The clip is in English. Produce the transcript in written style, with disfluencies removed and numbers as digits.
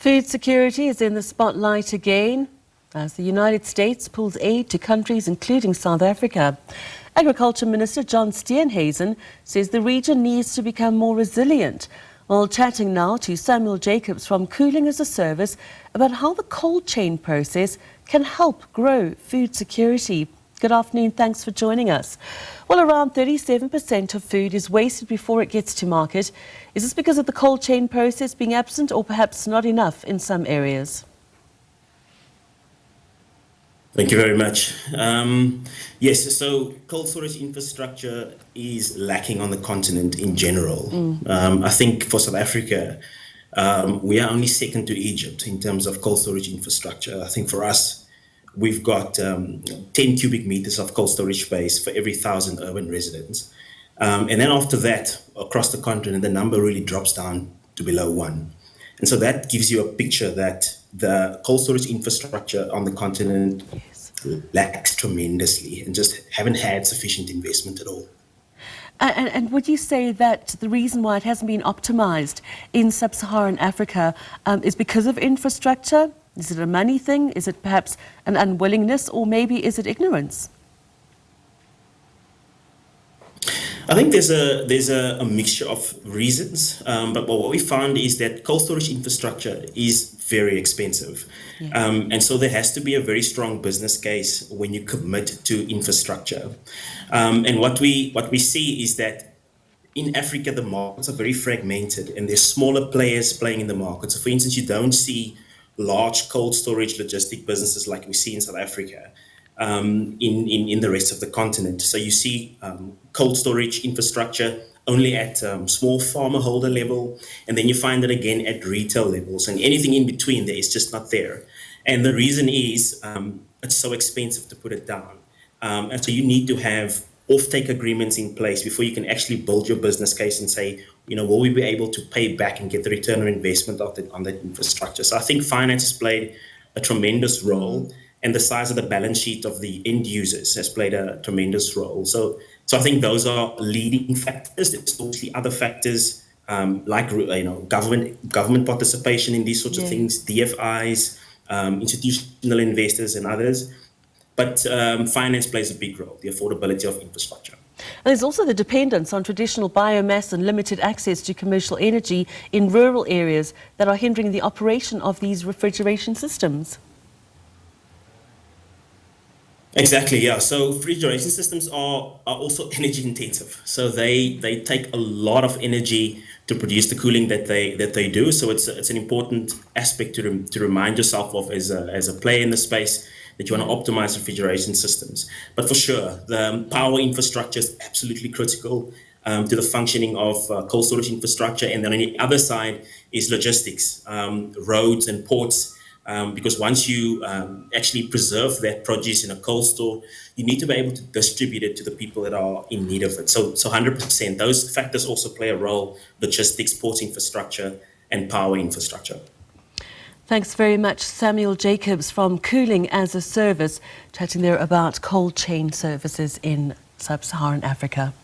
Food security is in the spotlight again as the United States pulls aid to countries including South Africa. Agriculture Minister John Steenhuisen says the region needs to become more resilient. While chatting now to Samuel Jacobs from Cooling as a Service about how the cold chain process can help grow food security. Good afternoon, thanks for joining us. Well, around 37% of food is wasted before it gets to market. Is this because of the cold chain process being absent or perhaps not enough in some areas? Thank you very much. Yes, so cold storage infrastructure is lacking on the continent in general. I think for South Africa, we are only second to Egypt in terms of cold storage infrastructure. I think for us, we've got 10 cubic meters of cold storage space for every 1,000 urban residents. And then after that, across the continent, the number really drops down to below 1. And so that gives you a picture that the cold storage infrastructure on the continent lacks tremendously and just haven't had sufficient investment at all. And would you say that the reason why it hasn't been optimized in sub-Saharan Africa is because of infrastructure? Is it a money thing? Is it perhaps an unwillingness, or maybe is it ignorance? I think there's a mixture of reasons, but what we found is that cold storage infrastructure is very expensive. And so there has to be a very strong business case when you commit to infrastructure. And what we see is that in Africa, the markets are very fragmented and there's smaller players playing in the market. So for instance, you don't see large cold storage logistic businesses like we see in South Africa in the rest of the continent. So you see cold storage infrastructure only at small farmer holder level, and then you find it again at retail levels, and anything in between there is just not there. And the reason is it's so expensive to put it down. And so you need to have offtake agreements in place before you can actually build your business case and say, you know, will we be able to pay back and get the return on investment on that infrastructure? So I think finance has played a tremendous role, and the size of the balance sheet of the end users has played a tremendous role. So I think those are leading factors. There's obviously other factors like government participation in these sorts of things, DFIs, institutional investors, and others. But finance plays a big role, the affordability of infrastructure. And there's also the dependence on traditional biomass and limited access to commercial energy in rural areas that are hindering the operation of these refrigeration systems. Exactly, yeah. So refrigeration systems are also energy intensive. So they take a lot of energy to produce the cooling that they do. So it's an important aspect to remind yourself of as a player in the space, that you want to optimize refrigeration systems. But for sure, the power infrastructure is absolutely critical to the functioning of cold storage infrastructure. And then on the other side is logistics, roads and ports. Because once you actually preserve that produce in a cold store, you need to be able to distribute it to the people that are in need of it. So 100%, those factors also play a role: logistics, ports infrastructure, and power infrastructure. Thanks very much, Samuel Jacobs from Cooling as a Service, chatting there about cold chain services in sub-Saharan Africa.